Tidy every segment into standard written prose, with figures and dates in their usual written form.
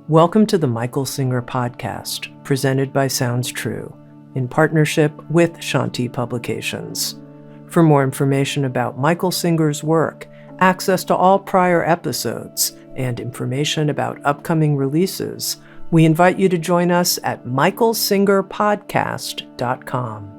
Welcome to the Michael Singer Podcast, presented by Sounds True, in partnership with Shanti Publications. For more information about Michael Singer's work, access to all prior episodes, and information about upcoming releases, we invite you to join us at michaelsingerpodcast.com.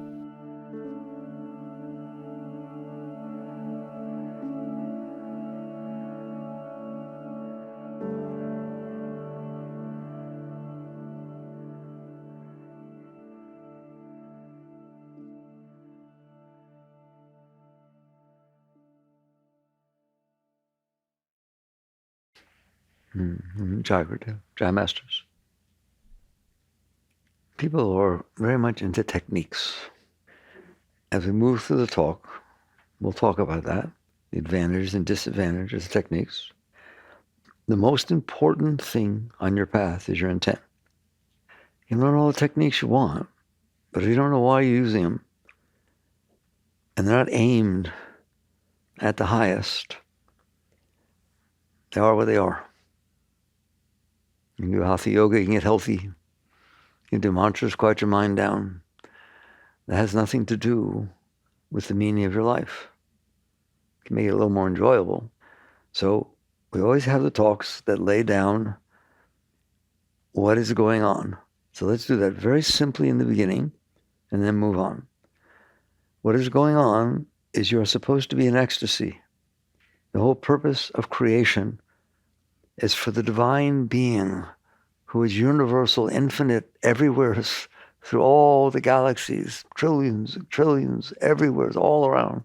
Jai Masters. People are very much into techniques. As we move through the talk, we'll talk about that, the advantages and disadvantages of techniques. The most important thing on your path is your intent. You learn all the techniques you want, but if you don't know why you're using them, and they're not aimed at the highest, they are what they are. You can do hatha yoga, you can get healthy. You can do mantras, quiet your mind down. That has nothing to do with the meaning of your life. It can make it a little more enjoyable. So we always have the talks that lay down what is going on. So let's do that very simply in the beginning and then move on. What is going on is you're supposed to be in ecstasy. The whole purpose of creation is for the divine being who is universal, infinite, everywhere, through all the galaxies, trillions and trillions, everywhere, all around,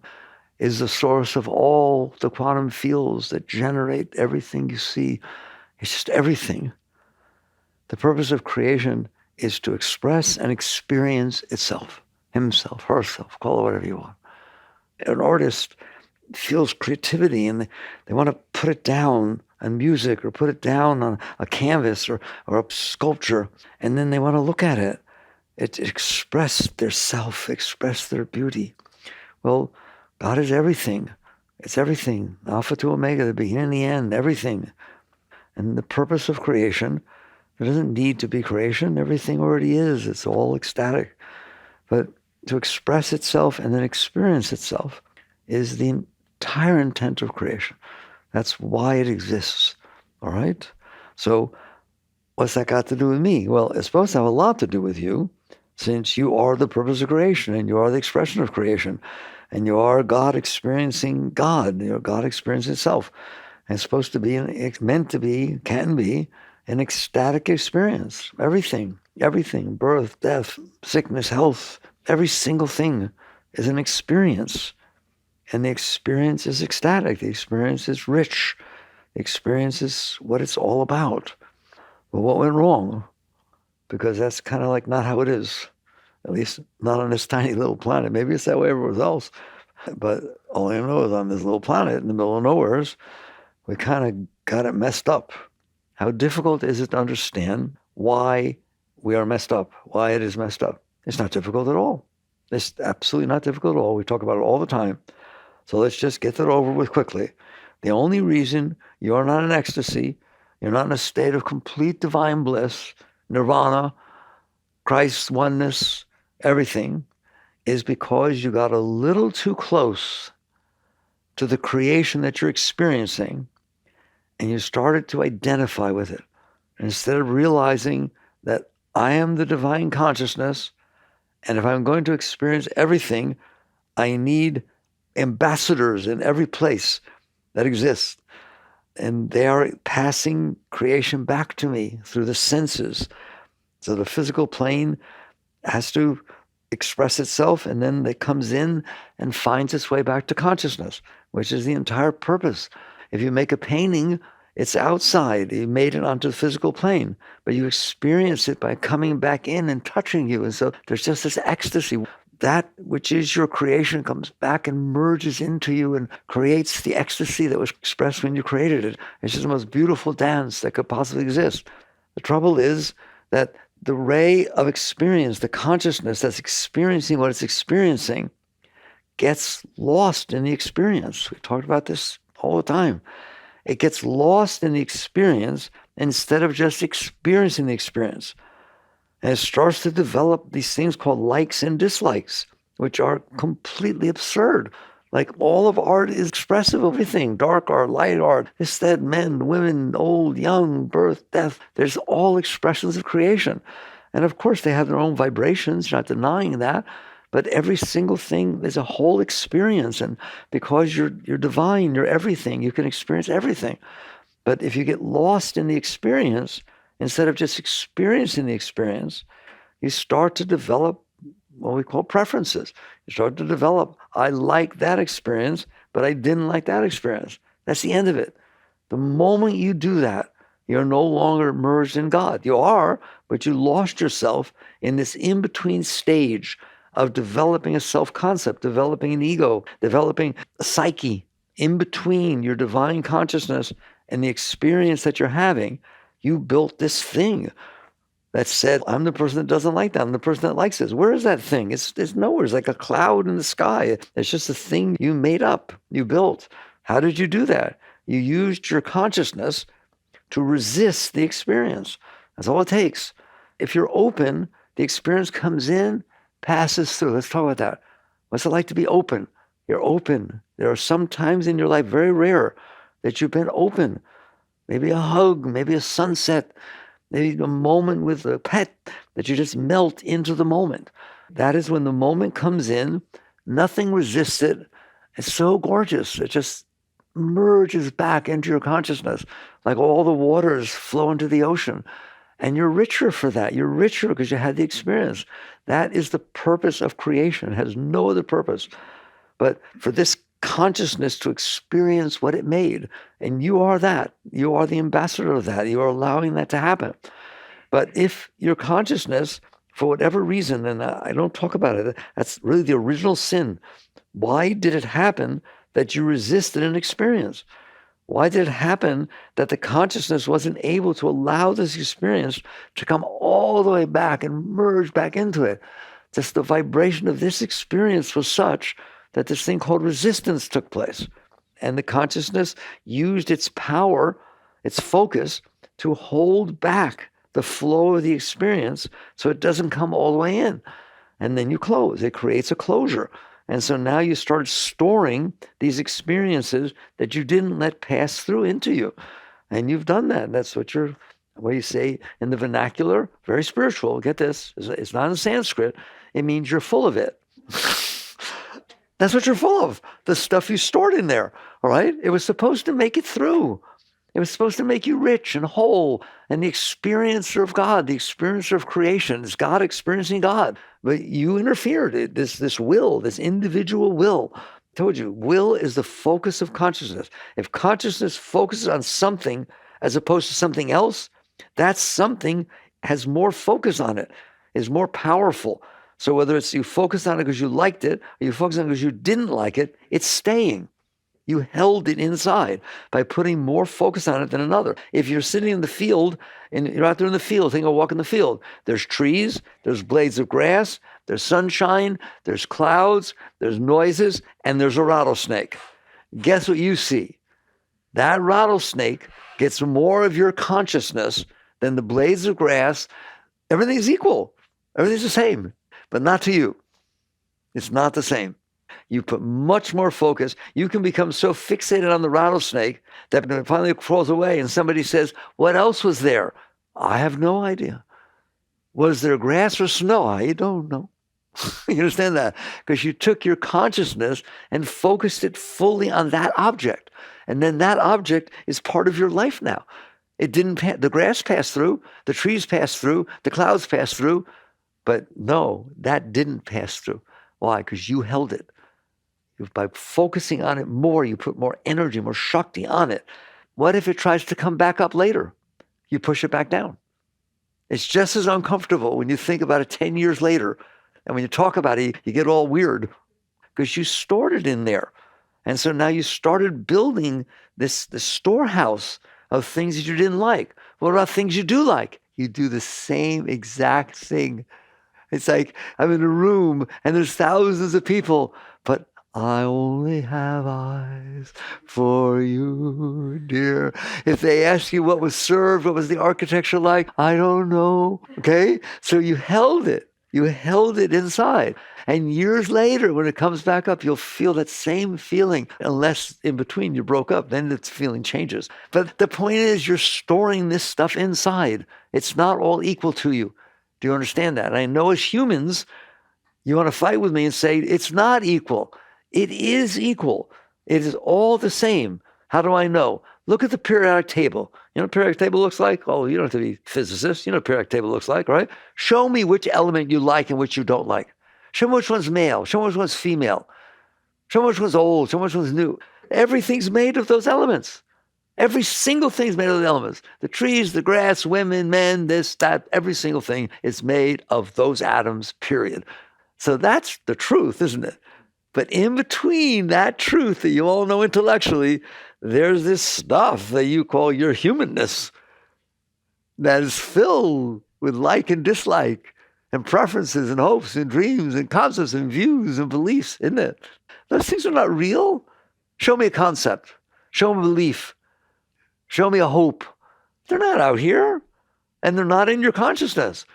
is the source of all the quantum fields that generate everything you see. It's just everything. The purpose of creation is to express and experience itself, himself, herself, call it whatever you want. An artist feels creativity and they want to put it down on music or put it down on a canvas or a sculpture, and then they want to look at it. It express their self, express their beauty. Well, God is everything. It's everything. Alpha to Omega, the beginning and the end, everything. And the purpose of creation, there doesn't need to be creation. Everything already is. It's all ecstatic. But to express itself and then experience itself is the entire intent of creation. That's why it exists, all right? So what's that got to do with me? Well, it's supposed to have a lot to do with you, since you are the purpose of creation, and you are the expression of creation, and you are God experiencing God, God experiencing itself. And it's supposed to be, it's meant to be, can be, an ecstatic experience. Everything, birth, death, sickness, health, every single thing is an experience. And the experience is ecstatic. The experience is rich. The experience is what it's all about. But what went wrong? Because that's kind of like not how it is. At least not on this tiny little planet. Maybe it's that way everywhere else. But all I know is on this little planet in the middle of nowhere, we kind of got it messed up. How difficult is it to understand why we are messed up, why it is messed up? It's not difficult at all. It's absolutely not difficult at all. We talk about it all the time. So let's just get that over with quickly. The only reason you're not in ecstasy, you're not in a state of complete divine bliss, nirvana, Christ's oneness, everything, is because you got a little too close to the creation that you're experiencing and you started to identify with it. Instead of realizing that I am the divine consciousness, and if I'm going to experience everything, I need ambassadors in every place that exists. And they are passing creation back to me through the senses. So the physical plane has to express itself, and then it comes in and finds its way back to consciousness, which is the entire purpose. If you make a painting, it's outside. You made it onto the physical plane, but you experience it by coming back in and touching you. And so there's just this ecstasy. That which is your creation comes back and merges into you and creates the ecstasy that was expressed when you created it. It's just the most beautiful dance that could possibly exist. The trouble is that the ray of experience, the consciousness that's experiencing what it's experiencing, gets lost in the experience. We talked about this all the time. It gets lost in the experience instead of just experiencing the experience. And it starts to develop these things called likes and dislikes, which are completely absurd. Like all of art is expressive of everything, dark art, light art, instead men, women, old, young, birth, death. There's all expressions of creation. And of course, they have their own vibrations, not denying that. But every single thing is a whole experience. And because you're divine, you're everything, you can experience everything. But if you get lost in the experience, instead of just experiencing the experience, you start to develop what we call preferences. You start to develop, I like that experience, but I didn't like that experience. That's the end of it. The moment you do that, you're no longer merged in God. You are, but you lost yourself in this in-between stage of developing a self-concept, developing an ego, developing a psyche. In between your divine consciousness and the experience that you're having, you built this thing that said, I'm the person that doesn't like that. I'm the person that likes this. Where is that thing? It's nowhere. It's like a cloud in the sky. It's just a thing you made up, you built. How did you do that? You used your consciousness to resist the experience. That's all it takes. If you're open, the experience comes in, passes through. Let's talk about that. What's it like to be open? You're open. There are some times in your life, very rare, that you've been open. Maybe a hug, maybe a sunset, maybe a moment with a pet, that you just melt into the moment. That is when the moment comes in, nothing resists it. It's so gorgeous. It just merges back into your consciousness, like all the waters flow into the ocean. And you're richer for that. You're richer because you had the experience. That is the purpose of creation. It has no other purpose. But for this consciousness to experience what it made, and you are that. You are the ambassador of that. You are allowing that to happen. But if your consciousness, for whatever reason, and I don't talk about it, that's really the original sin. Why did it happen that you resisted an experience? Why did it happen that the consciousness wasn't able to allow this experience to come all the way back and merge back into it? Just the vibration of this experience was such that this thing called resistance took place. And the consciousness used its power, its focus, to hold back the flow of the experience so it doesn't come all the way in. And then you close. It creates a closure. And so now you start storing these experiences that you didn't let pass through into you. And you've done that. That's what you say in the vernacular, very spiritual. Get this. It's not in Sanskrit. It means you're full of it. That's what you're full of. The stuff you stored in there. All right? It was supposed to make it through. It was supposed to make you rich and whole, and the experiencer of God, the experiencer of creation, is God experiencing God. But you interfered. This will, this individual will. I told you, will is the focus of consciousness. If consciousness focuses on something as opposed to something else, that something has more focus on it, is more powerful. So whether it's you focus on it because you liked it, or you focus on it because you didn't like it, it's staying. You held it inside by putting more focus on it than another. If you're sitting in the field, and you're out there in the field, think of walk in the field. There's trees, there's blades of grass, there's sunshine, there's clouds, there's noises, and there's a rattlesnake. Guess what you see? That rattlesnake gets more of your consciousness than the blades of grass. Everything's equal. Everything's the same, but not to you. It's not the same. You put much more focus. You can become so fixated on the rattlesnake that when it finally crawls away and somebody says, what else was there? I have no idea. Was there grass or snow? I don't know. You understand that? Because you took your consciousness and focused it fully on that object. And then that object is part of your life now. It didn't the grass passed through, the trees passed through, the clouds passed through. But no, that didn't pass through. Why? Because you held it. By focusing on it more, you put more energy, more shakti on it. What if it tries to come back up later? You push it back down. It's just as uncomfortable when you think about it 10 years later. And when you talk about it, you get all weird because you stored it in there. And so now you started building this storehouse of things that you didn't like. What about things you do like? You do the same exact thing. It's like I'm in a room and there's thousands of people, but I only have eyes for you, dear. If they ask you what was served, what was the architecture like, I don't know. Okay? So you held it. You held it inside. And years later, when it comes back up, you'll feel that same feeling, unless in between you broke up. Then the feeling changes. But the point is, you're storing this stuff inside. It's not all equal to you. Do you understand that? And I know as humans, you want to fight with me and say, it's not equal. It is equal. It is all the same. How do I know? Look at the periodic table. You know what a periodic table looks like? Oh, you don't have to be physicists. You know what a periodic table looks like, right? Show me which element you like and which you don't like. Show me which one's male. Show me which one's female. Show me which one's old. Show me which one's new. Everything's made of those elements. Every single thing's made of those elements. The trees, the grass, women, men, this, that, every single thing is made of those atoms, period. So that's the truth, isn't it? But in between that truth that you all know intellectually, there's this stuff that you call your humanness that is filled with like and dislike and preferences and hopes and dreams and concepts and views and beliefs, isn't it? Those things are not real. Show me a concept. Show me a belief. Show me a hope. They're not out here, and they're not in your consciousness.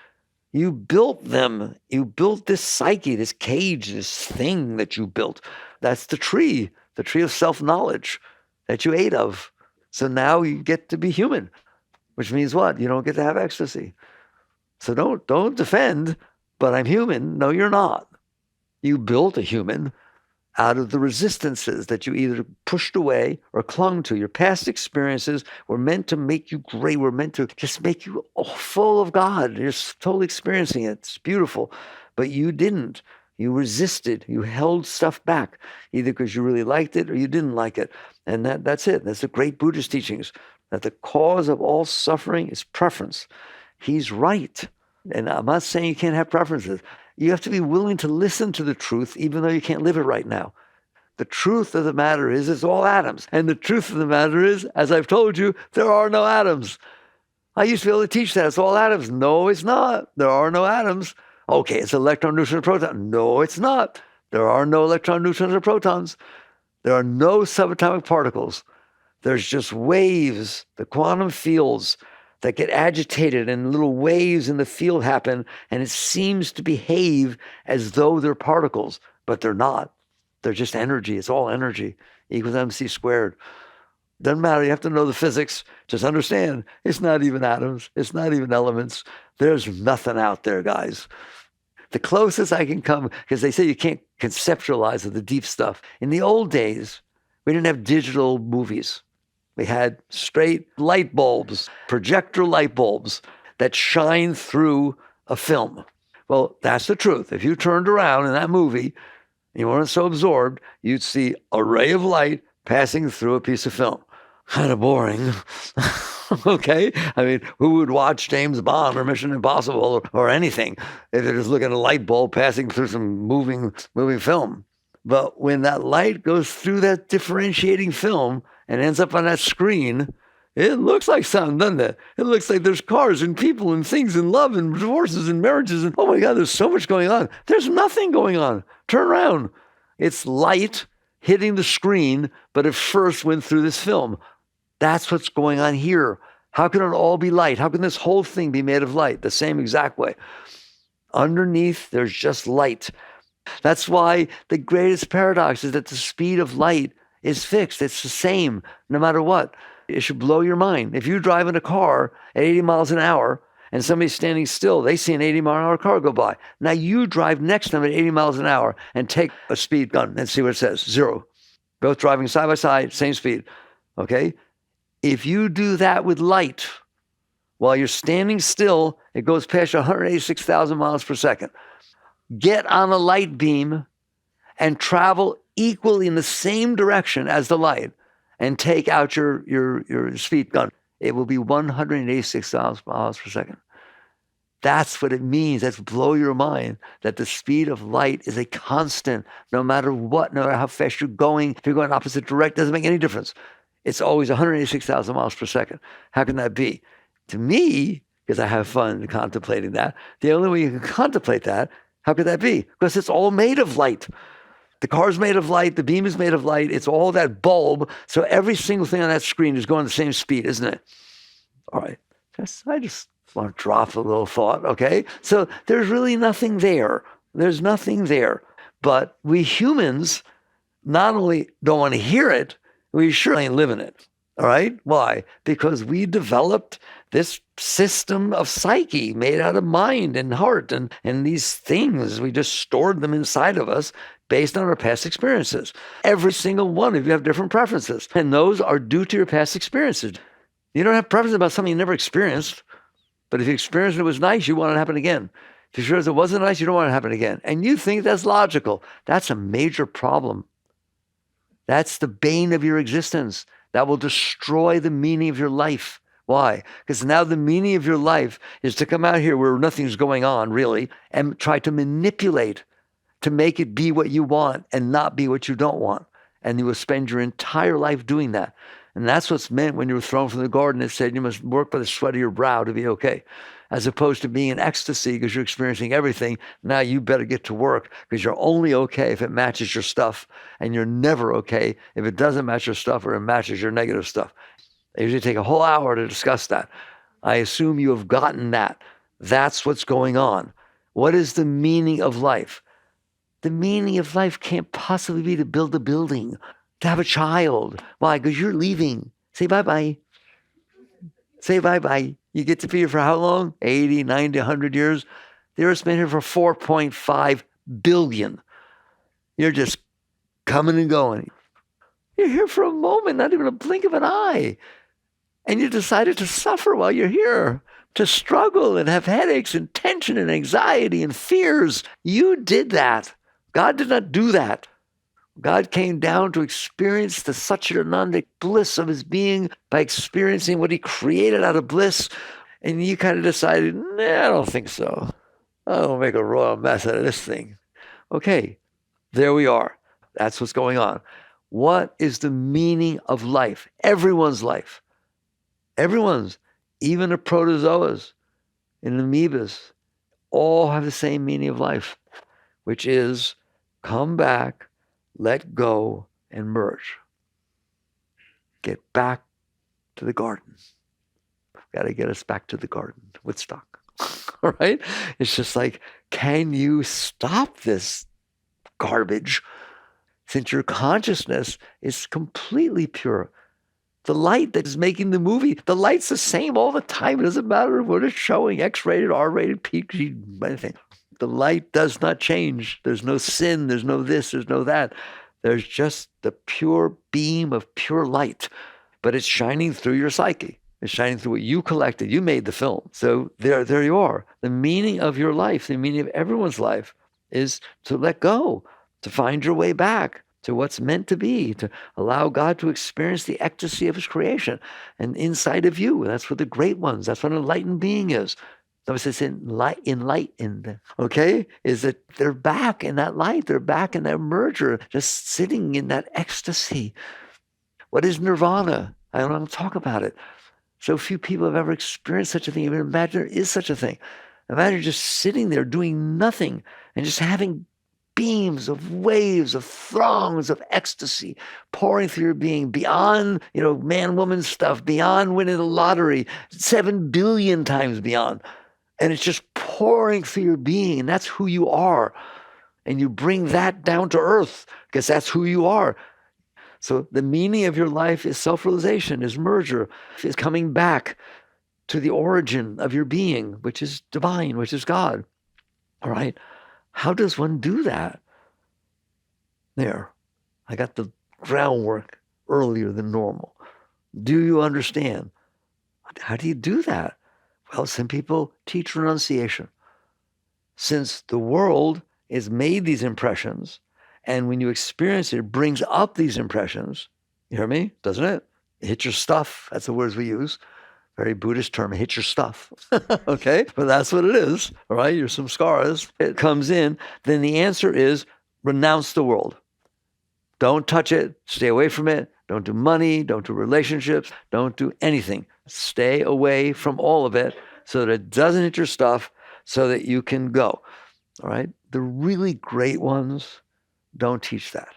You built them. You built this psyche, this cage, this thing that you built. That's the tree of self-knowledge that you ate of. So now you get to be human, which means what? You don't get to have ecstasy. So don't defend, but I'm human. No, you're not. You built a human out of the resistances that you either pushed away or clung to. Your past experiences were meant to make you great, were meant to just make you full of God. You're totally experiencing it. It's beautiful. But you didn't. You resisted. You held stuff back, either because you really liked it or you didn't like it. And that's it. That's the great Buddhist teachings, that the cause of all suffering is preference. He's right. And I'm not saying you can't have preferences. You have to be willing to listen to the truth, even though you can't live it right now. The truth of the matter is, it's all atoms. And the truth of the matter is, as I've told you, there are no atoms. I used to be able to teach that. It's all atoms. No, it's not. There are no atoms. Okay, it's electron, neutron, proton. No, it's not. There are no electron, neutrons, or protons. There are no subatomic particles. There's just waves, the quantum fields, that get agitated, and little waves in the field happen, and it seems to behave as though they're particles, but they're not. They're just energy. It's all energy, equals mc squared. Doesn't matter. You have to know the physics. Just understand, it's not even atoms. It's not even elements. There's nothing out there, guys. The closest I can come, because they say you can't conceptualize the deep stuff. In the old days, we didn't have digital movies. We had straight light bulbs, projector light bulbs that shine through a film. Well, that's the truth. If you turned around in that movie, you weren't so absorbed, you'd see a ray of light passing through a piece of film. Kind of boring. Okay? I mean, who would watch James Bond or Mission Impossible or anything if they're just looking at a light bulb passing through some moving film? But when that light goes through that differentiating film and ends up on that screen, it looks like something, doesn't it? It looks like there's cars and people and things and love and divorces and marriages. And oh my God, there's so much going on. There's nothing going on. Turn around. It's light hitting the screen, but it first went through this film. That's what's going on here. How can it all be light? How can this whole thing be made of light? The same exact way. Underneath, there's just light. That's why the greatest paradox is that the speed of light is fixed. It's the same no matter what. It should blow your mind. If you drive in a car at 80 miles an hour and somebody's standing still, they see an 80-mile-an-hour car go by. Now you drive next to them at 80 miles an hour and take a speed gun and see what it says. 0. Both driving side by side, same speed. Okay? If you do that with light, while you're standing still, it goes past 186,000 miles per second. Get on a light beam and travel equally in the same direction as the light and take out your speed gun. It will be 186,000 miles per second. That's what it means. That's blow your mind, that the speed of light is a constant, no matter what, no matter how fast you're going. If you're going opposite direct, it doesn't make any difference. It's always 186,000 miles per second. How can that be? To me, because I have fun contemplating that, the only way you can contemplate that, how could that be? Because it's all made of light. The car's made of light. The beam is made of light. It's all that bulb. So every single thing on that screen is going the same speed, isn't it? All right. I just want to drop a little thought, okay? So there's really nothing there. There's nothing there. But we humans not only don't want to hear it, we sure ain't living it. All right? Why? Because we developed this system of psyche made out of mind and heart and these things. We just stored them inside of us based on our past experiences. Every single one of you have different preferences, and those are due to your past experiences. You don't have preferences about something you never experienced, but if you experienced it was nice, you want it to happen again. If you sure as it wasn't nice, you don't want it to happen again. And you think that's logical. That's a major problem. That's the bane of your existence. That will destroy the meaning of your life. Why? Because now the meaning of your life is to come out here where nothing's going on, really, and try to manipulate to make it be what you want and not be what you don't want. And you will spend your entire life doing that. And that's what's meant when you were thrown from the garden. It said you must work by the sweat of your brow to be okay. As opposed to being in ecstasy because you're experiencing everything. Now you better get to work because you're only okay if it matches your stuff. And you're never okay if it doesn't match your stuff or it matches your negative stuff. They usually take a whole hour to discuss that. I assume you have gotten that. That's what's going on. What is the meaning of life? The meaning of life can't possibly be to build a building, to have a child. Why? Because you're leaving. Say bye-bye. Say bye-bye. You get to be here for how long? 80, 90, 100 years? The Earth's been here for 4.5 billion. You're just coming and going. You're here for a moment, not even a blink of an eye. And you decided to suffer while you're here, to struggle and have headaches and tension and anxiety and fears. You did that. God did not do that. God came down to experience the Satchidanandic bliss of his being by experiencing what he created out of bliss. And you kind of decided, nah, I don't think so. I'll make a royal mess out of this thing. Okay, there we are. That's what's going on. What is the meaning of life? Everyone's life. Everyone's, even the protozoas and amoebas, all have the same meaning of life, which is come back, let go, and merge. Get back to the garden. Got to get us back to the garden, Woodstock. All right? It's just like, can you stop this garbage? Since your consciousness is completely pure. The light that is making the movie, the light's the same all the time. It doesn't matter what it's showing, X-rated, R-rated, PG, anything. The light does not change. There's no sin, there's no this, there's no that. There's just the pure beam of pure light. But it's shining through your psyche. It's shining through what you collected. You made the film. So there you are. The meaning of your life, the meaning of everyone's life is to let go, to find your way back to what's meant to be, to allow God to experience the ecstasy of his creation. And inside of you, that's what the great ones, that's what an enlightened being is. Notice it's enlightened, okay? Is that they're back in that light. They're back in that merger, just sitting in that ecstasy. What is nirvana? I don't want to talk about it. So few people have ever experienced such a thing. Even imagine there is such a thing. Imagine just sitting there doing nothing and just having beams of waves of throngs of ecstasy pouring through your being beyond, man-woman stuff, beyond winning the lottery, 7 billion times beyond. And it's just pouring through your being, and that's who you are. And you bring that down to earth because that's who you are. So the meaning of your life is self-realization, is merger, is coming back to the origin of your being, which is divine, which is God. All right? How does one do that? There, I got the groundwork earlier than normal. Do you understand? How do you do that? Well, some people teach renunciation. Since the world is made these impressions, and when you experience it, it brings up these impressions. You hear me? Doesn't it? It hits your stuff. That's the words we use. Very Buddhist term, hit your stuff. Okay? But that's what it is. All right? You're some scars. It comes in. Then the answer is renounce the world. Don't touch it. Stay away from it. Don't do money. Don't do relationships. Don't do anything. Stay away from all of it so that it doesn't hit your stuff so that you can go. All right? The really great ones, don't teach that.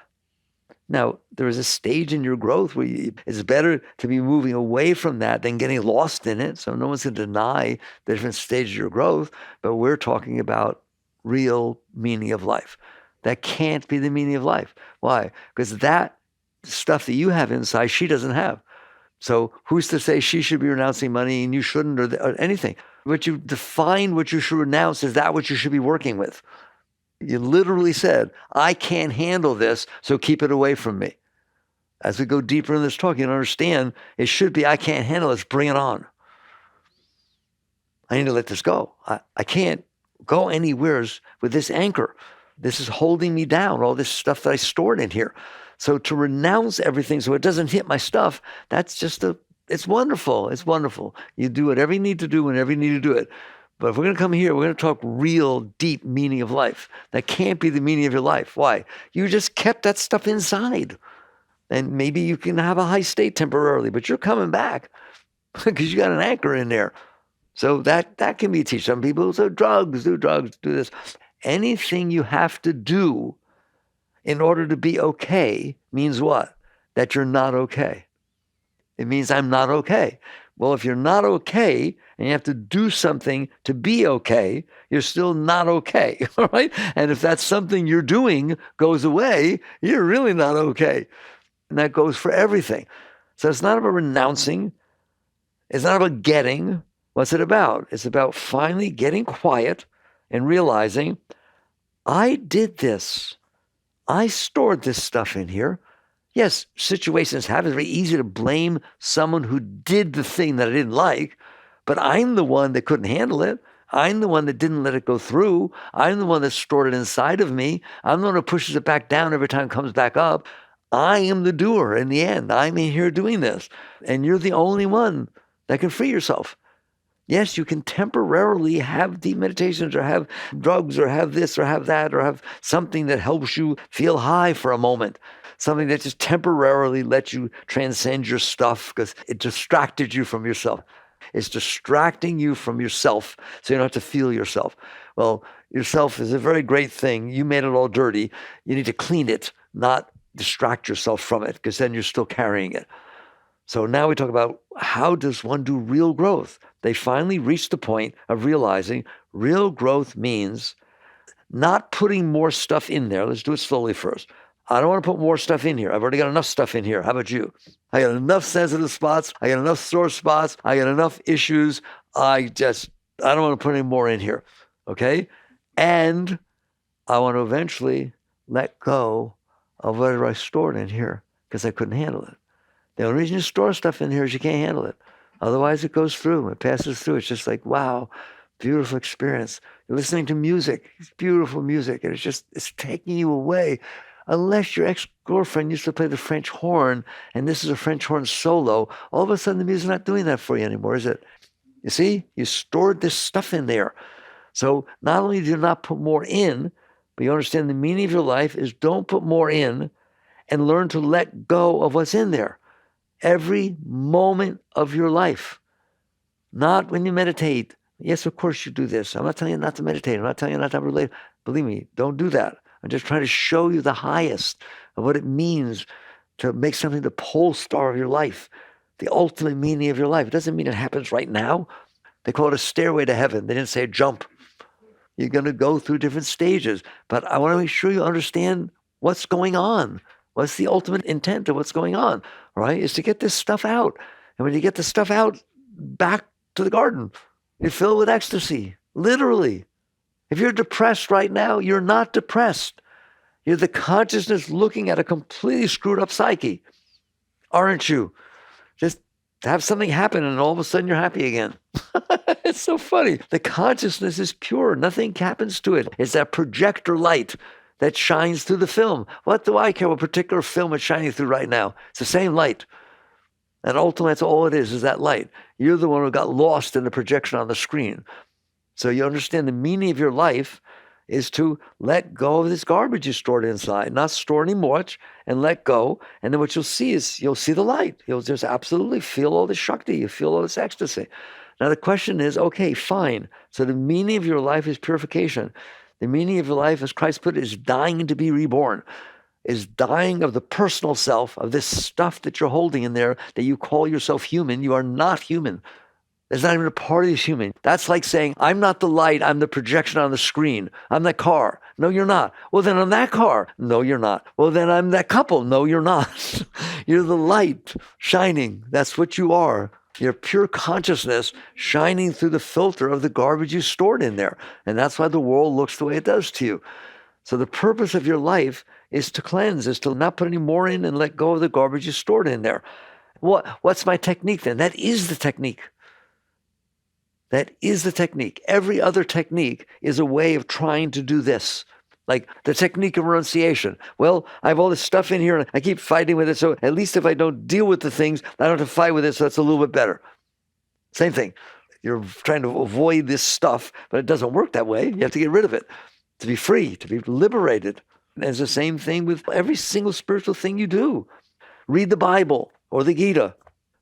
Now, there is a stage in your growth where it's better to be moving away from that than getting lost in it. So no one's going to deny the different stages of your growth, but we're talking about real meaning of life. That can't be the meaning of life. Why? Because that stuff that you have inside, she doesn't have. So who's to say she should be renouncing money and you shouldn't, or anything? But you define what you should renounce as that which you should be working with. You literally said, I can't handle this, so keep it away from me. As we go deeper in this talk, you understand it should be, I can't handle this, bring it on. I need to let this go. I can't go anywhere with this anchor. This is holding me down, all this stuff that I stored in here. So to renounce everything so it doesn't hit my stuff, that's just it's wonderful. It's wonderful. You do whatever you need to do whenever you need to do it. But if we're going to come here, we're going to talk real deep meaning of life. That can't be the meaning of your life. Why? You just kept that stuff inside. And maybe you can have a high state temporarily, but you're coming back because you got an anchor in there. So that can be teach. Some people say drugs, do this. Anything you have to do in order to be okay means what? That you're not okay. It means I'm not okay. Well, if you're not okay and you have to do something to be okay, you're still not okay, all right? And if that something you're doing goes away, you're really not okay. And that goes for everything. So it's not about renouncing. It's not about getting. What's it about? It's about finally getting quiet and realizing, I did this. I stored this stuff in here. Yes, situations happen. It's very easy to blame someone who did the thing that I didn't like, but I'm the one that couldn't handle it. I'm the one that didn't let it go through. I'm the one that stored it inside of me. I'm the one who pushes it back down every time it comes back up. I am the doer in the end. I'm in here doing this. And you're the only one that can free yourself. Yes, you can temporarily have deep meditations or have drugs or have this or have that or have something that helps you feel high for a moment. Something that just temporarily lets you transcend your stuff because it distracted you from yourself. It's distracting you from yourself so you don't have to feel yourself. Well, yourself is a very great thing. You made it all dirty. You need to clean it, not distract yourself from it because then you're still carrying it. So now we talk about how does one do real growth? They finally reached the point of realizing real growth means not putting more stuff in there. Let's do it slowly first. I don't want to put more stuff in here. I've already got enough stuff in here. How about you? I got enough sensitive spots. I got enough sore spots. I got enough issues. I don't want to put any more in here. Okay? And I want to eventually let go of whatever I stored in here because I couldn't handle it. The only reason you store stuff in here is you can't handle it. Otherwise, it goes through. It passes through. It's just like, wow, beautiful experience. You're listening to music. It's beautiful music. And it's taking you away. Unless your ex-girlfriend used to play the French horn, and this is a French horn solo, all of a sudden the music's not doing that for you anymore, is it? You see? You stored this stuff in there. So not only do you not put more in, but you understand the meaning of your life is don't put more in and learn to let go of what's in there. Every moment of your life. Not when you meditate. Yes, of course you do this. I'm not telling you not to meditate. I'm not telling you not to relate. Believe me, don't do that. I'm just trying to show you the highest of what it means to make something the pole star of your life, the ultimate meaning of your life. It doesn't mean it happens right now. They call it a stairway to heaven. They didn't say a jump. You're going to go through different stages. But I want to make sure you understand what's going on. What's the ultimate intent of what's going on, right? Is to get this stuff out. And when you get the stuff out, back to the garden. You fill it with ecstasy, literally. If you're depressed right now, you're not depressed. You're the consciousness looking at a completely screwed up psyche, aren't you? Just have something happen and all of a sudden you're happy again. It's so funny. The consciousness is pure. Nothing happens to it. It's that projector light that shines through the film. What do I care what particular film it's shining through right now? It's the same light. And ultimately, that's all it is that light. You're the one who got lost in the projection on the screen. So you understand the meaning of your life is to let go of this garbage you stored inside, not store any more, and let go. And then what you'll see is you'll see the light. You'll just absolutely feel all this Shakti. You feel all this ecstasy. Now the question is, okay, fine. So the meaning of your life is purification. The meaning of your life, as Christ put it, is dying to be reborn, is dying of the personal self, of this stuff that you're holding in there that you call yourself human. You are not human. There's not even a part of you human. That's like saying, I'm not the light, I'm the projection on the screen. I'm that car. No, you're not. Well, then I'm that car. No, you're not. Well, then I'm that couple. No, you're not. You're the light shining. That's what you are. You're pure consciousness shining through the filter of the garbage you stored in there. And that's why the world looks the way it does to you. So the purpose of your life is to cleanse, is to not put any more in and let go of the garbage you stored in there. What's my technique then? That is the technique. That is the technique. Every other technique is a way of trying to do this. Like the technique of renunciation. Well, I have all this stuff in here and I keep fighting with it. So at least if I don't deal with the things, I don't have to fight with it. So that's a little bit better. Same thing. You're trying to avoid this stuff, but it doesn't work that way. You have to get rid of it to be free, to be liberated. And it's the same thing with every single spiritual thing you do. Read the Bible or the Gita.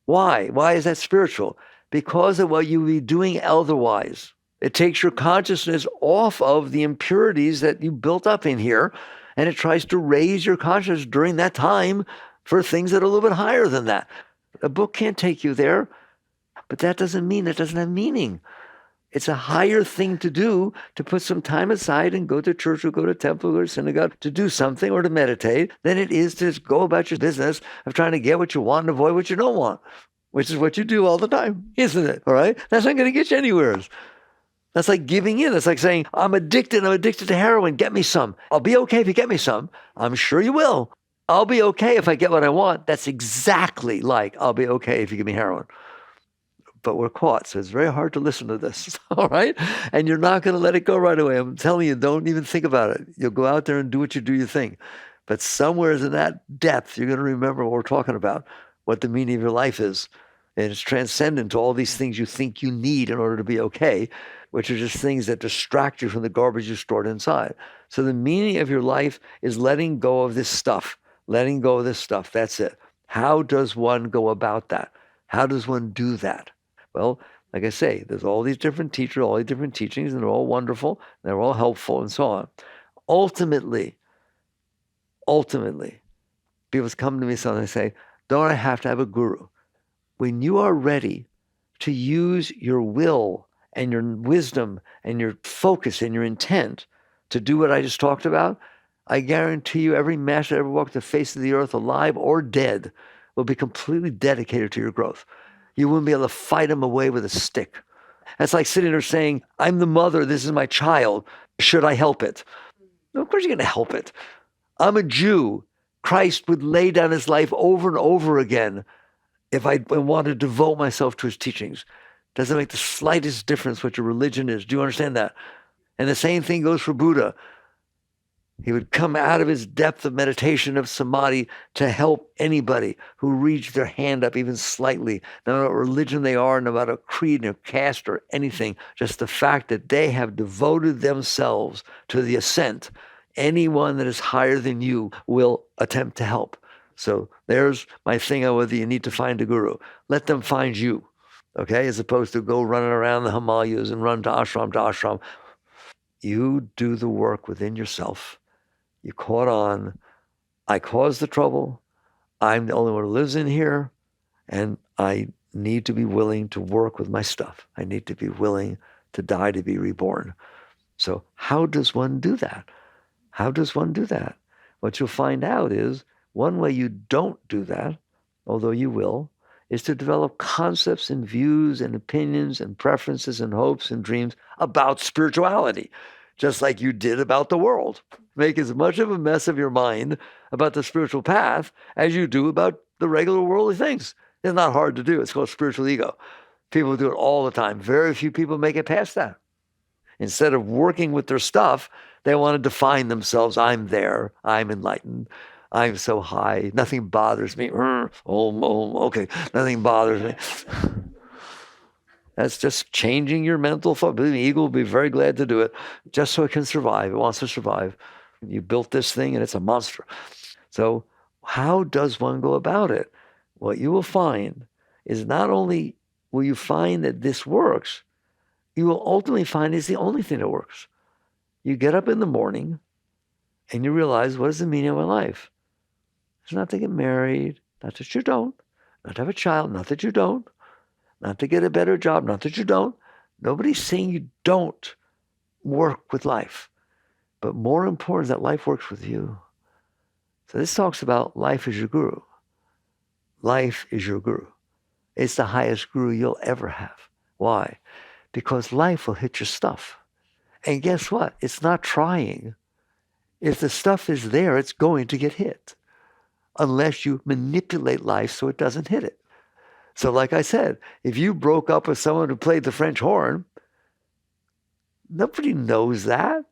Why? Why is that spiritual? Because of what you would be doing otherwise. It takes your consciousness off of the impurities that you built up in here, and it tries to raise your consciousness during that time for things that are a little bit higher than that. A book can't take you there, but that doesn't mean it doesn't have meaning. It's a higher thing to do, to put some time aside and go to church or go to temple or synagogue to do something or to meditate, than it is to just go about your business of trying to get what you want and avoid what you don't want, which is what you do all the time, isn't it? All right? That's not going to get you anywhere. That's like giving in. It's like saying, I'm addicted to heroin. Get me some. I'll be okay if you get me some. I'm sure you will. I'll be okay if I get what I want. That's exactly like, I'll be okay if you give me heroin. But we're caught, so it's very hard to listen to this, all right? And you're not going to let it go right away. I'm telling you, don't even think about it. You'll go out there and do what you do, you think. But somewhere in that depth, you're going to remember what we're talking about, what the meaning of your life is. And it's transcendent to all these things you think you need in order to be okay, which are just things that distract you from the garbage you stored inside. So the meaning of your life is letting go of this stuff, letting go of this stuff. That's it. How does one go about that? How does one do that? Well, like I say, there's all these different teachers, all these different teachings, and they're all wonderful, and they're all helpful, and so on. Ultimately, people come to me and they say, don't I have to have a guru? When you are ready to use your will and your wisdom and your focus and your intent to do what I just talked about, I guarantee you every master that ever walked the face of the earth, alive or dead, will be completely dedicated to your growth. You wouldn't be able to fight them away with a stick. That's like sitting there saying, I'm the mother, this is my child. Should I help it? No, of course you're going to help it. I'm a Jew. Christ would lay down his life over and over again if I want to devote myself to his teachings. Doesn't make the slightest difference what your religion is. Do you understand that? And the same thing goes for Buddha. He would come out of his depth of meditation, of samadhi, to help anybody who reached their hand up even slightly, no matter what religion they are, no matter creed, no caste or anything, just the fact that they have devoted themselves to the ascent. Anyone that is higher than you will attempt to help. So there's my thing on whether you need to find a guru. Let them find you, okay, as opposed to go running around the Himalayas and run to ashram. You do the work within yourself. You caught on. I caused the trouble. I'm the only one who lives in here. And I need to be willing to work with my stuff. I need to be willing to die to be reborn. So how does one do that? How does one do that? What you'll find out is one way you don't do that, although you will, is to develop concepts and views and opinions and preferences and hopes and dreams about spirituality, just like you did about the world. Make as much of a mess of your mind about the spiritual path as you do about the regular worldly things. It's not hard to do. It's called spiritual ego. People do it all the time. Very few people make it past that. Instead of working with their stuff, they want to define themselves. I'm there. I'm enlightened. I'm so high. Nothing bothers me. Okay, nothing bothers me. That's just changing your mental focus. The ego will be very glad to do it just so it can survive. It wants to survive. You built this thing and it's a monster. So how does one go about it? What you will find is not only will you find that this works, you will ultimately find it's the only thing that works. You get up in the morning and you realize, what is the meaning of my life? It's not to get married, not that you don't, not to have a child, not that you don't, not to get a better job, not that you don't. Nobody's saying you don't work with life. But more important is that life works with you. So this talks about life is your guru. Life is your guru. It's the highest guru you'll ever have. Why? Because life will hit your stuff. And guess what? It's not trying. If the stuff is there, it's going to get hit. Unless you manipulate life so it doesn't hit it. So like I said, if you broke up with someone who played the French horn, nobody knows that.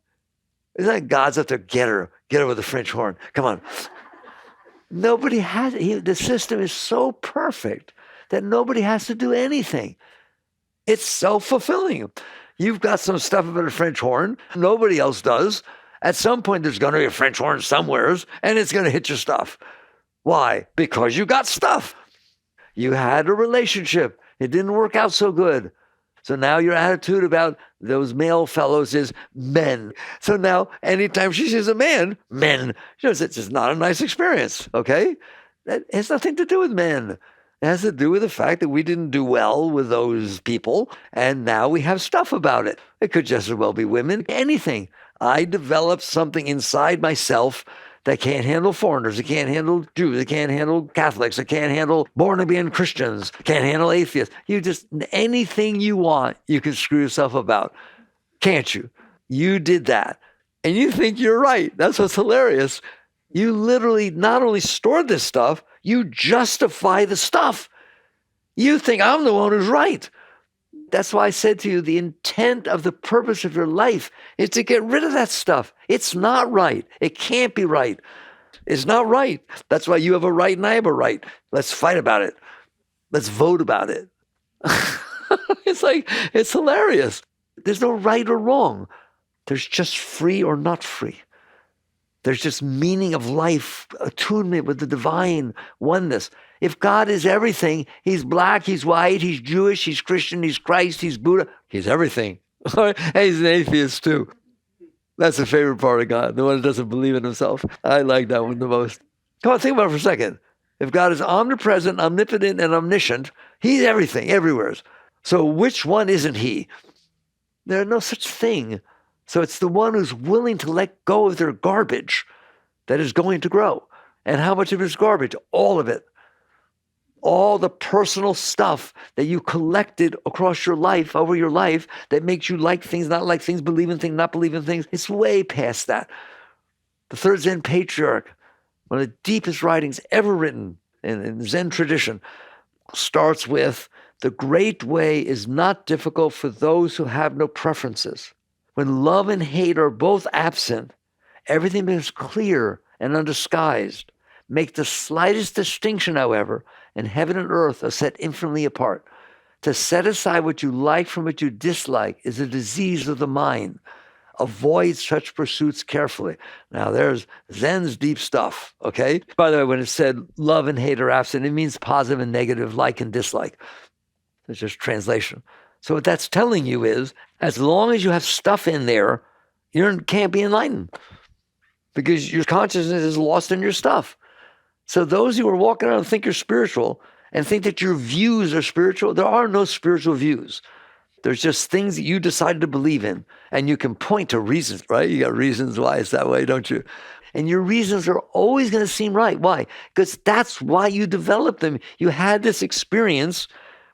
It's like God's up there, get her with the French horn. Come on. Nobody has it. The system is so perfect that nobody has to do anything. It's self-fulfilling. You've got some stuff about a French horn. Nobody else does. At some point, there's going to be a French horn somewheres, and it's going to hit your stuff. Why? Because you got stuff. You had a relationship. It didn't work out so good. So now your attitude about those male fellows is men. So now anytime she sees a man, men. It's just not a nice experience, okay? That has nothing to do with men. It has to do with the fact that we didn't do well with those people, and now we have stuff about it. It could just as well be women, anything. I developed something inside myself that can't handle foreigners, it can't handle Jews, it can't handle Catholics, it can't handle born-again Christians, can't handle atheists. Anything you want, you can screw yourself about. Can't you? You did that. And you think you're right. That's what's hilarious. You literally not only stored this stuff, you justify the stuff. You think I'm the one who's right. That's why I said to you, the intent of the purpose of your life is to get rid of that stuff. It's not right. It can't be right. It's not right. That's why you have a right and I have a right. Let's fight about it. Let's vote about it. It's hilarious. There's no right or wrong. There's just free or not free. There's just meaning of life, attunement with the divine oneness. If God is everything, he's black, he's white, he's Jewish, he's Christian, he's Christ, he's Buddha. He's everything. And he's an atheist too. That's the favorite part of God, the one that doesn't believe in himself. I like that one the most. Come on, think about it for a second. If God is omnipresent, omnipotent, and omniscient, he's everything, everywhere. So which one isn't he? There's no such thing. So it's the one who's willing to let go of their garbage that is going to grow. And how much of it is garbage? All of it. All the personal stuff that you collected across your life, over your life, that makes you like things, not like things, believe in things, not believe in things. It's way past that. The third Zen patriarch, one of the deepest writings ever written in Zen tradition, starts with, the great way is not difficult for those who have no preferences. When love and hate are both absent, everything becomes clear and undisguised. Make the slightest distinction, however, and heaven and earth are set infinitely apart. To set aside what you like from what you dislike is a disease of the mind. Avoid such pursuits carefully. Now, there's Zen's deep stuff, okay? By the way, when it said love and hate are absent, it means positive and negative, like and dislike. It's just translation. So what that's telling you is, as long as you have stuff in there, you can't be enlightened because your consciousness is lost in your stuff. So those who are walking around and think you're spiritual and think that your views are spiritual, there are no spiritual views. There's just things that you decided to believe in, and you can point to reasons, right? You got reasons why it's that way, don't you? And your reasons are always going to seem right. Why? Because that's why you developed them. You had this experience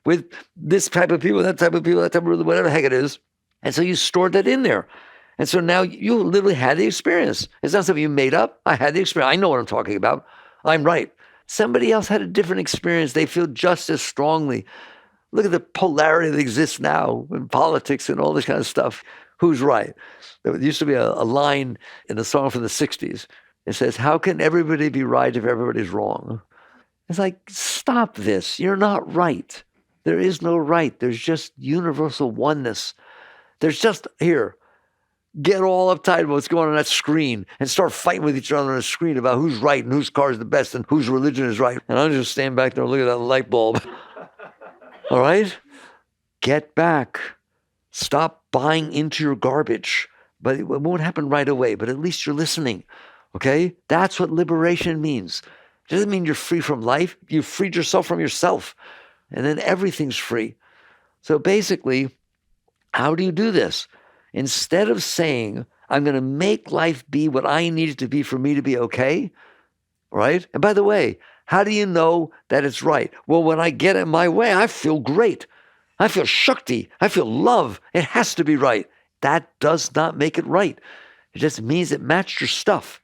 with this type of people, that type of people, that type of whatever the heck it is. And so you stored that in there. And so now you literally had the experience. It's not something you made up. I had the experience. I know what I'm talking about. I'm right. Somebody else had a different experience. They feel just as strongly. Look at the polarity that exists now in politics and all this kind of stuff. Who's right? There used to be a line in a song from the 60s. It says, how can everybody be right if everybody's wrong? It's like, stop this. You're not right. There is no right. There's just universal oneness. There's just, here, get all uptight about what's going on that screen and start fighting with each other on the screen about who's right and whose car is the best and whose religion is right. And I'll just stand back there and look at that light bulb. All right? Get back. Stop buying into your garbage. but it won't happen right away. But at least you're listening, okay? That's what liberation means. It doesn't mean you're free from life. You've freed yourself from yourself, and then everything's free. So basically, how do you do this? Instead of saying, I'm going to make life be what I need it to be for me to be okay, right? And by the way, how do you know that it's right? Well, when I get it my way, I feel great. I feel Shakti. I feel love. It has to be right. That does not make it right. It just means it matched your stuff.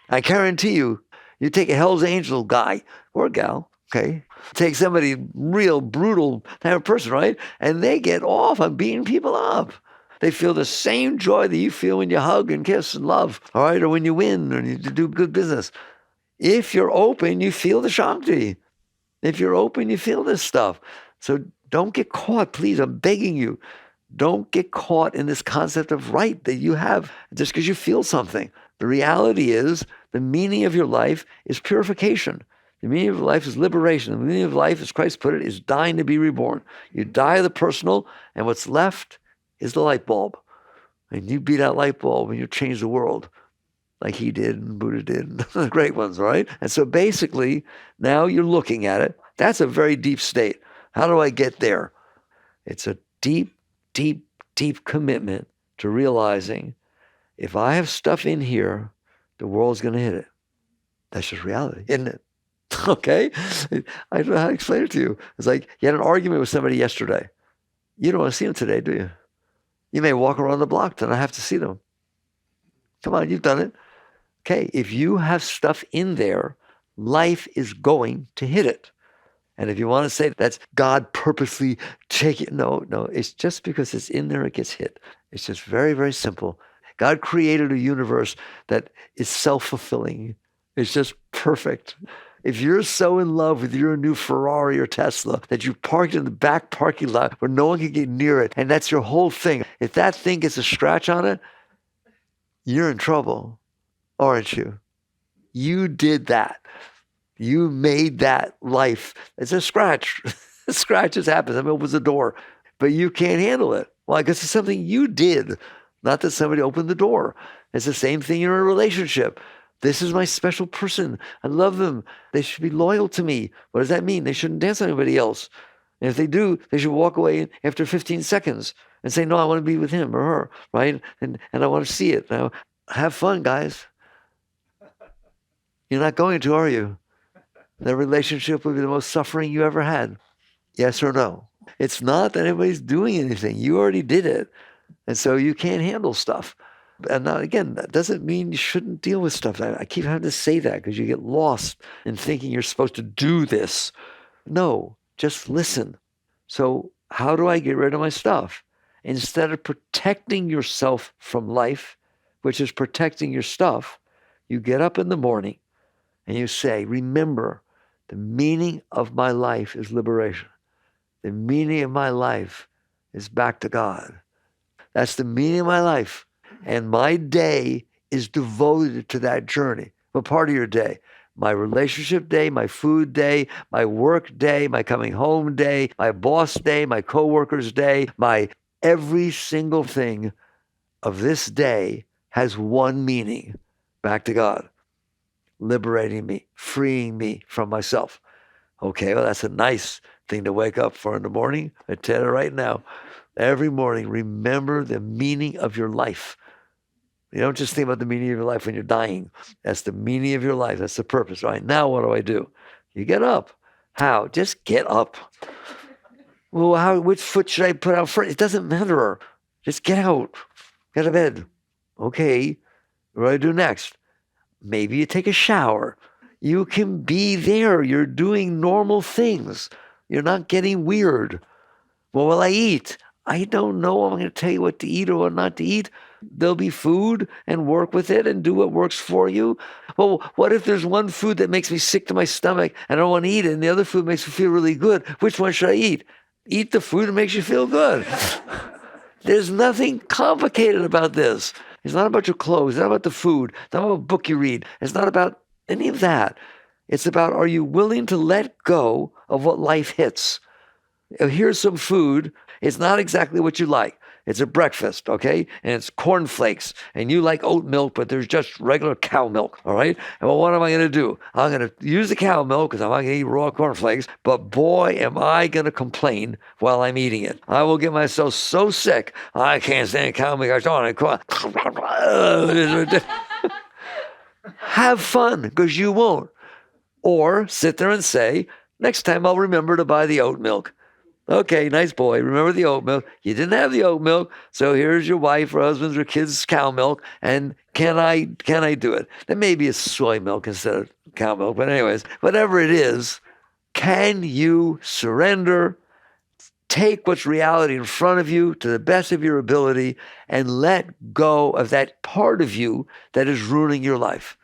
I guarantee you, you take a Hell's Angel guy or gal, okay? Take somebody real brutal type of person, right? And they get off on beating people up. They feel the same joy that you feel when you hug and kiss and love, all right? Or when you win or you do good business. If you're open, you feel the Shakti. If you're open, you feel this stuff. So don't get caught, please. I'm begging you. Don't get caught in this concept of right that you have just because you feel something. The reality is the meaning of your life is purification. The meaning of life is liberation. The meaning of life, as Christ put it, is dying to be reborn. You die of the personal, and what's left is the light bulb. And you be that light bulb and you change the world like he did and Buddha did, and the great ones, right? And so basically, now you're looking at it. That's a very deep state. How do I get there? It's a deep, deep, deep commitment to realizing if I have stuff in here, the world's going to hit it. That's just reality, isn't it? Okay? I don't know how to explain it to you. It's like you had an argument with somebody yesterday. You don't want to see them today, do you? You may walk around the block to not have to see them. Come on, you've done it. Okay, if you have stuff in there, life is going to hit it. And if you want to say that's God purposely taking it, no, it's just because it's in there, it gets hit. It's just very, very simple. God created a universe that is self-fulfilling. It's just perfect. If you're so in love with your new Ferrari or Tesla that you parked in the back parking lot where no one can get near it, and that's your whole thing, if that thing gets a scratch on it, you're in trouble, aren't you? You did that. You made that life. It's a scratch. Scratches happen. Somebody opens the door, but you can't handle it. Why? Because it's something you did, not that somebody opened the door. It's the same thing in a relationship. This is my special person. I love them. They should be loyal to me. What does that mean? They shouldn't dance with anybody else. And if they do, they should walk away after 15 seconds and say, no, I want to be with him or her, right? And I want to see it. Now, have fun, guys. You're not going to, are you? That relationship will be the most suffering you ever had. Yes or no? It's not that anybody's doing anything. You already did it. And so you can't handle stuff. And now, again, that doesn't mean you shouldn't deal with stuff. I keep having to say that because you get lost in thinking you're supposed to do this. No, just listen. So how do I get rid of my stuff? Instead of protecting yourself from life, which is protecting your stuff, you get up in the morning and you say, remember, the meaning of my life is liberation. The meaning of my life is back to God. That's the meaning of my life. And my day is devoted to that journey. What part of your day? My relationship day, my food day, my work day, my coming home day, my boss day, my coworker's day, my every single thing of this day has one meaning, back to God, liberating me, freeing me from myself. Okay, well, that's a nice thing to wake up for in the morning. I tell you right now, every morning, remember the meaning of your life. You don't just think about the meaning of your life when you're dying. That's the meaning of your life. That's the purpose. Right now, what do? You get up. How? Just get up. Well, which foot should I put out first? It doesn't matter. Just get out. Get out of bed. Okay. What do I do next? Maybe you take a shower. You can be there. You're doing normal things. You're not getting weird. What will I eat? I don't know. I'm going to tell you what to eat or what not to eat. There'll be food and work with it and do what works for you. Well, what if there's one food that makes me sick to my stomach and I don't want to eat it, and the other food makes me feel really good? Which one should I eat? Eat the food that makes you feel good. There's nothing complicated about this. It's not about your clothes. It's not about the food. It's not about a book you read. It's not about any of that. It's about, are you willing to let go of what life hits? Here's some food. It's not exactly what you like. It's a breakfast, okay? And it's cornflakes. And you like oat milk, but there's just regular cow milk, all right? And well, what am I going to do? I'm going to use the cow milk because I'm not going to eat raw cornflakes. But boy, am I going to complain while I'm eating it. I will get myself so sick. I can't stand cow milk. I don't want to. Have fun, because you won't. Or sit there and say, next time I'll remember to buy the oat milk. Okay, nice boy. Remember the oat milk. You didn't have the oat milk, so here's your wife or husband's or kids' cow milk. And can I do it? There may be a soy milk instead of cow milk, but anyways, whatever it is, can you surrender, take what's reality in front of you to the best of your ability, and let go of that part of you that is ruining your life?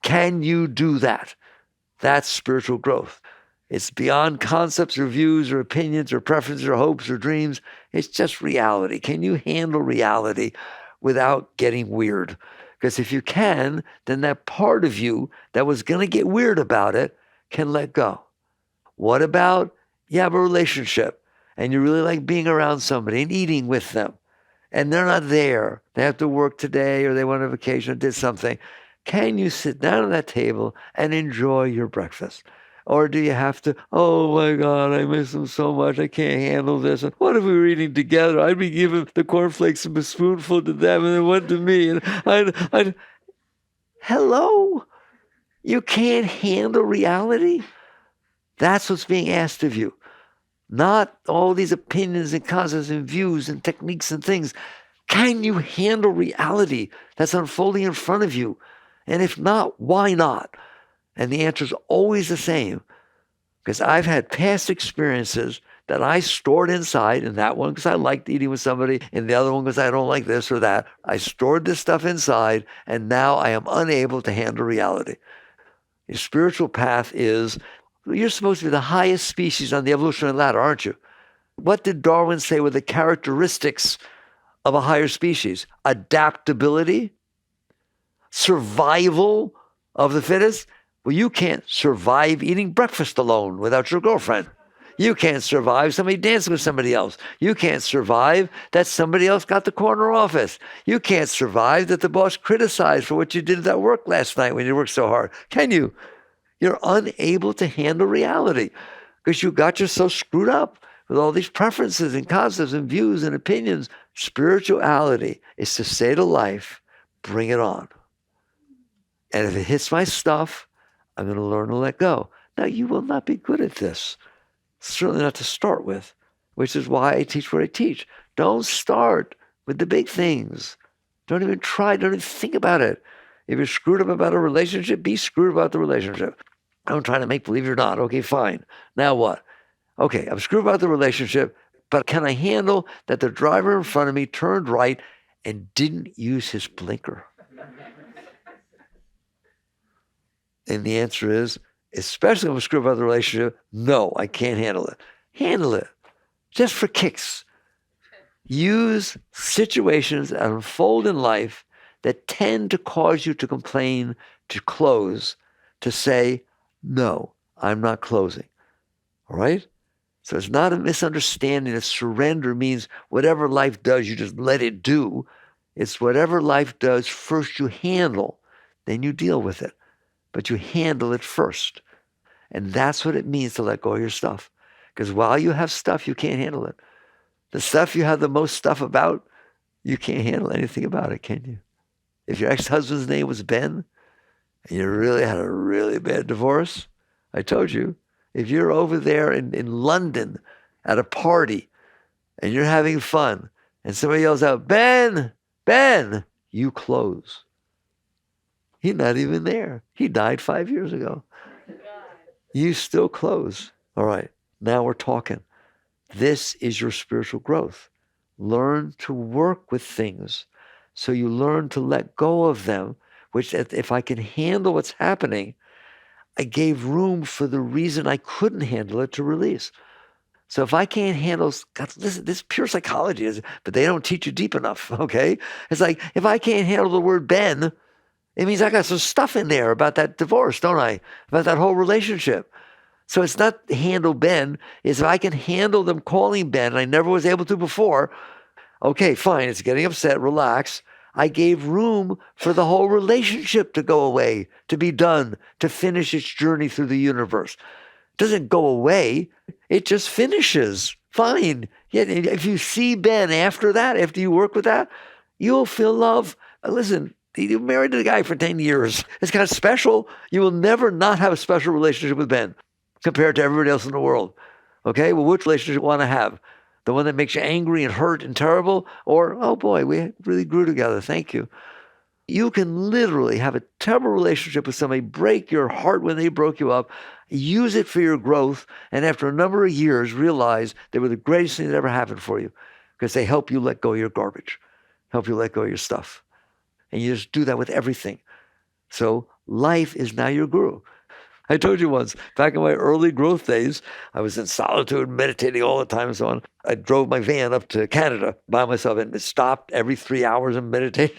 Can you do that? That's spiritual growth. It's beyond concepts or views or opinions or preferences or hopes or dreams. It's just reality. Can you handle reality without getting weird? Because if you can, then that part of you that was going to get weird about it can let go. What about you have a relationship and you really like being around somebody and eating with them, and they're not there. They have to work today or they went on vacation or did something. Can you sit down at that table and enjoy your breakfast? Or do you have to, oh my God, I miss them so much, I can't handle this. And what if we were eating together? I'd be giving the cornflakes a spoonful to them and then one to me. And I'd hello? You can't handle reality? That's what's being asked of you. Not all these opinions and concepts and views and techniques and things. Can you handle reality that's unfolding in front of you? And if not, why not? And the answer is always the same, because I've had past experiences that I stored inside, in that one because I liked eating with somebody, in the other one because I don't like this or that. I stored this stuff inside, and now I am unable to handle reality. Your spiritual path is, you're supposed to be the highest species on the evolutionary ladder, aren't you? What did Darwin say were the characteristics of a higher species? Adaptability, survival of the fittest. Well, you can't survive eating breakfast alone without your girlfriend. You can't survive somebody dancing with somebody else. You can't survive that somebody else got the corner office. You can't survive that the boss criticized for what you did at work last night when you worked so hard. Can you? You're unable to handle reality because you got yourself screwed up with all these preferences and concepts and views and opinions. Spirituality is to say to life, bring it on. And if it hits my stuff, I'm going to learn to let go. Now, you will not be good at this. Certainly not to start with, which is why I teach what I teach. Don't start with the big things. Don't even try. Don't even think about it. If you're screwed up about a relationship, be screwed about the relationship. I'm trying to make believe you're not. Okay, fine. Now what? Okay, I'm screwed about the relationship, but can I handle that the driver in front of me turned right and didn't use his blinker? And the answer is, especially when I'm screwed about the relationship, no, I can't handle it. Handle it. Just for kicks. Use situations that unfold in life that tend to cause you to complain, to close, to say, no, I'm not closing. All right? So it's not a misunderstanding that surrender means whatever life does, you just let it do. It's whatever life does, first you handle, then you deal with it. But you handle it first. And that's what it means to let go of your stuff. Because while you have stuff, you can't handle it. The stuff you have the most stuff about, you can't handle anything about it, can you? If your ex-husband's name was Ben, and you really had a really bad divorce, I told you, if you're over there in London at a party, and you're having fun, and somebody yells out, Ben, Ben, you close. He's not even there. He died 5 years ago. You still close. All right, now we're talking. This is your spiritual growth. Learn to work with things so you learn to let go of them, which if I can handle what's happening, I gave room for the reason I couldn't handle it to release. So if I can't handle, God, listen, this is pure psychology, but they don't teach you deep enough, okay? It's like, if I can't handle the word Ben, it means I got some stuff in there about that divorce, don't I? About that whole relationship. So it's not handle Ben. It's if I can handle them calling Ben, and I never was able to before, Okay, fine. It's getting upset. Relax. I gave room for the whole relationship to go away, to be done, to finish its journey through the universe. It doesn't go away. It just finishes. Fine. Yet if you see Ben after that, after you work with that, you'll feel love. Listen, you married a guy for 10 years. It's kind of special. You will never not have a special relationship with Ben compared to everybody else in the world. Okay? Well, which relationship you want to have? The one that makes you angry and hurt and terrible? Or, oh boy, we really grew together. Thank you. You can literally have a terrible relationship with somebody, break your heart when they broke you up, use it for your growth, and after a number of years realize they were the greatest thing that ever happened for you because they help you let go of your garbage, help you let go of your stuff. And you just do that with everything. So life is now your guru. I told you once, back in my early growth days, I was in solitude, meditating all the time and so on. I drove my van up to Canada by myself and stopped every 3 hours and meditated.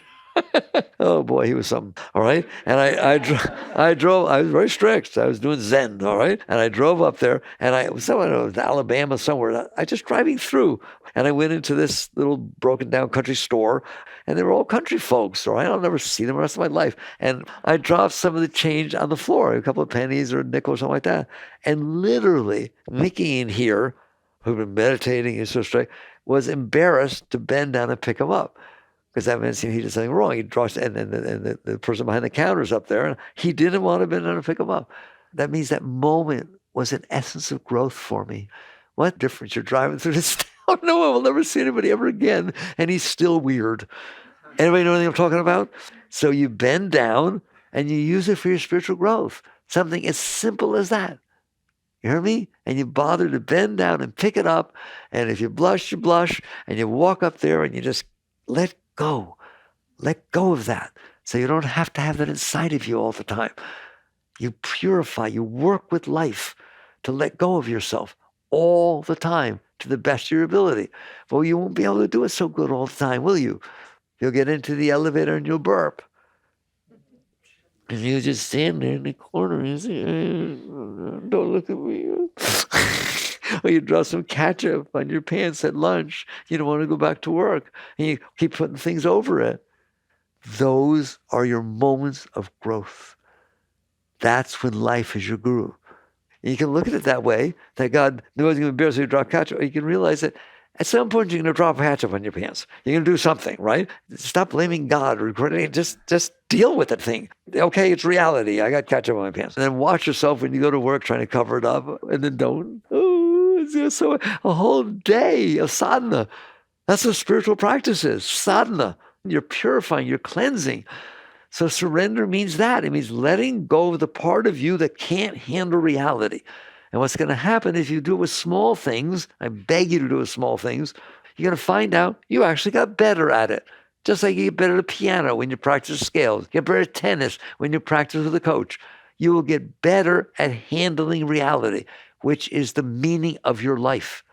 Oh boy, he was something. All right. And I drove, I was very strict. I was doing Zen. All right. And I drove up there and I was in Alabama somewhere. I just driving through and I went into this little broken down country store and they were all country folks. All right. I'll never see them the rest of my life. And I dropped some of the change on the floor, a couple of pennies or a nickel or something like that. And literally Mickey in here, who'd been meditating, he's so straight, was embarrassed to bend down and pick him up. Because that meant he did something wrong. He draws, and the person behind the counter's up there, and he didn't want to bend down and pick him up. That means that moment was an essence of growth for me. What difference? You're driving through this town. No, I will never see anybody ever again, and he's still weird. Anybody know anything I'm talking about? So you bend down, and you use it for your spiritual growth. Something as simple as that. You hear me? And you bother to bend down and pick it up, and if you blush, you blush, and you walk up there, and you just let go. Let go of that. So you don't have to have that inside of you all the time. You purify, you work with life to let go of yourself all the time to the best of your ability. Well, you won't be able to do it so good all the time, will you? You'll get into the elevator and you'll burp. And you just stand there in the corner and say, don't look at me. Or you draw some ketchup on your pants at lunch. You don't want to go back to work. And you keep putting things over it. Those are your moments of growth. That's when life is your guru. And you can look at it that way, that God knew I was going to embarrass you to drop ketchup. Or you can realize that at some point you're going to drop ketchup on your pants. You're going to do something, right? Stop blaming God or just deal with the thing. Okay, it's reality. I got ketchup on my pants. And then watch yourself when you go to work trying to cover it up. And then don't. So a whole day of sadhana. That's what spiritual practice is. Sadhana. You're purifying, you're cleansing. So surrender means that. It means letting go of the part of you that can't handle reality. And what's going to happen if you do it with small things, I beg you to do it with small things, you're going to find out you actually got better at it. Just like you get better at piano when you practice scales. You get better at tennis when you practice with a coach. You will get better at handling reality, which is the meaning of your life.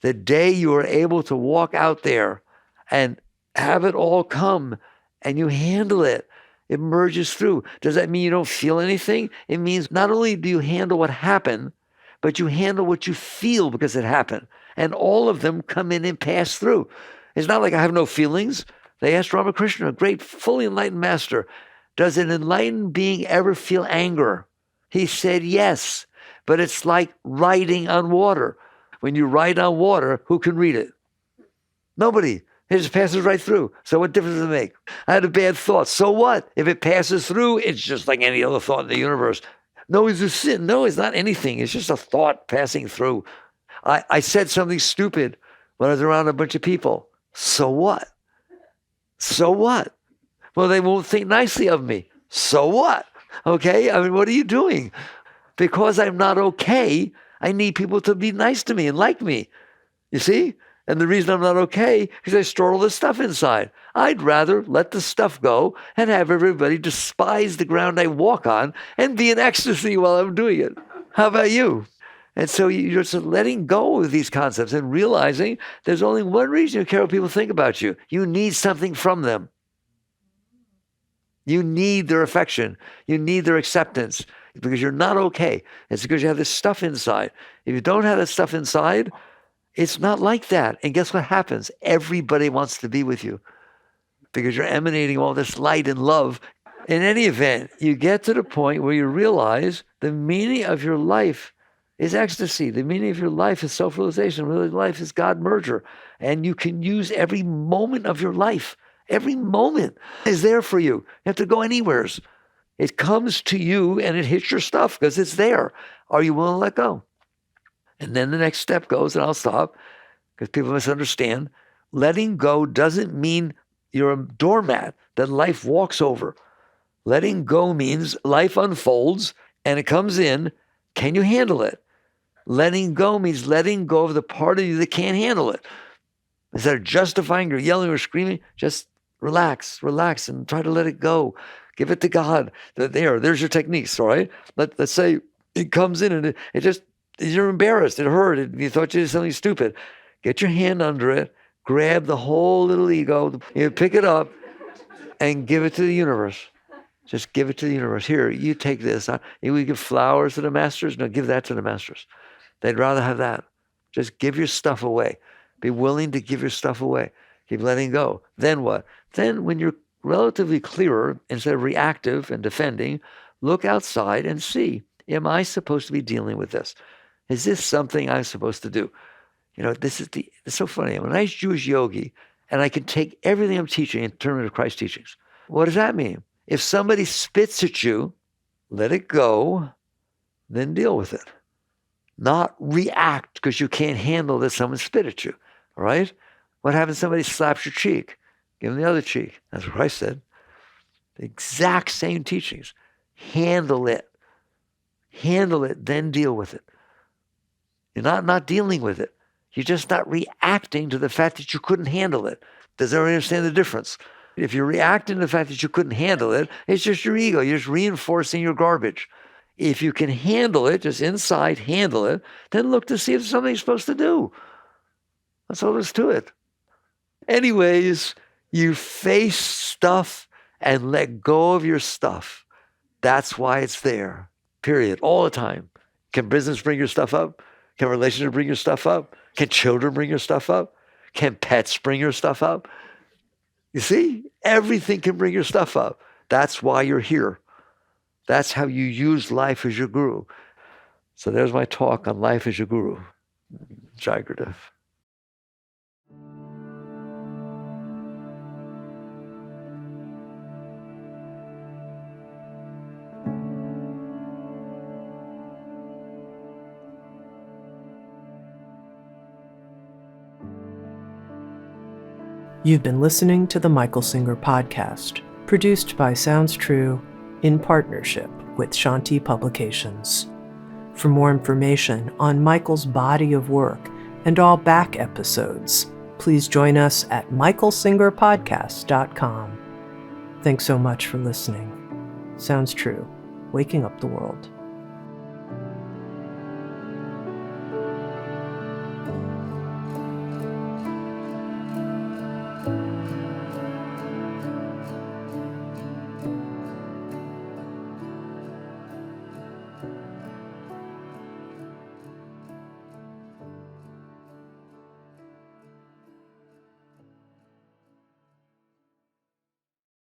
The day you are able to walk out there and have it all come and you handle it, it merges through. Does that mean you don't feel anything? It means not only do you handle what happened, but you handle what you feel because it happened. And all of them come in and pass through. It's not like I have no feelings. They asked Ramakrishna, a great, fully enlightened master, does an enlightened being ever feel anger? He said, yes, but it's like riding on water. When you ride on water, who can read it? Nobody. It just passes right through. So what difference does it make? I had a bad thought. So what? If it passes through, it's just like any other thought in the universe. No, it's a sin. No, it's not anything. It's just a thought passing through. I said something stupid when I was around a bunch of people. So what? So what? Well, they won't think nicely of me. So what? Okay? I mean, what are you doing? Because I'm not okay, I need people to be nice to me and like me. You see? And the reason I'm not okay is I store all this stuff inside. I'd rather let the stuff go and have everybody despise the ground I walk on and be in ecstasy while I'm doing it. How about you? And so you're just letting go of these concepts and realizing there's only one reason you care what people think about you. You need something from them. You need their affection. You need their acceptance because you're not okay. It's because you have this stuff inside. If you don't have that stuff inside, It's not like that. And guess what happens? Everybody wants to be with you because you're emanating all this light and love. In any event, you get to the point where you realize the meaning of your life is ecstasy. The meaning of your life is self-realization. Really, life is God merger. And you can use every moment of your life. Every moment is there for you. You have to go anywhere. It comes to you and it hits your stuff because it's there. Are you willing to let go? And then the next step goes, and I'll stop because people misunderstand. Letting go doesn't mean you're a doormat that life walks over. Letting go means life unfolds and it comes in. Can you handle it? Letting go means letting go of the part of you that can't handle it. Instead of justifying or yelling or screaming, just relax, and try to let it go. Give it to God. There's your techniques, all right? Let's say it comes in and it just, you're embarrassed, it hurt, you thought you did something stupid. Get your hand under it, grab the whole little ego, pick it up and give it to the universe. Just give it to the universe. Here, you take this. We give flowers to the masters. No, give that to the masters. They'd rather have that. Just give your stuff away. Be willing to give your stuff away. Keep letting go. Then what? Then when you're relatively clearer, instead of reactive and defending, look outside and see, am I supposed to be dealing with this? Is this something I'm supposed to do? It's so funny. I'm a nice Jewish yogi, and I can take everything I'm teaching and turn it into Christ's teachings. What does that mean? If somebody spits at you, let it go, then deal with it. Not react because you can't handle that someone spit at you, all right? What happens if somebody slaps your cheek? Give them the other cheek. That's what Christ said. The exact same teachings. Handle it. Handle it, then deal with it. You're not dealing with it. You're just not reacting to the fact that you couldn't handle it. Does everyone understand the difference? If you're reacting to the fact that you couldn't handle it, it's just your ego. You're just reinforcing your garbage. If you can handle it, just inside, handle it, then look to see if it's something you're supposed to do. That's all there's to it. Anyways, you face stuff and let go of your stuff. That's why it's there, period, all the time. Can business bring your stuff up? Can relationship bring your stuff up? Can children bring your stuff up? Can pets bring your stuff up? You see, everything can bring your stuff up. That's why you're here. That's how you use life as your guru. So there's my talk on life as your guru. Jai Gurudev. You've been listening to the Michael Singer Podcast, produced by Sounds True in partnership with Shanti Publications. For more information on Michael's body of work and all back episodes, please join us at michaelsingerpodcast.com. Thanks so much for listening. Sounds True, waking up the world.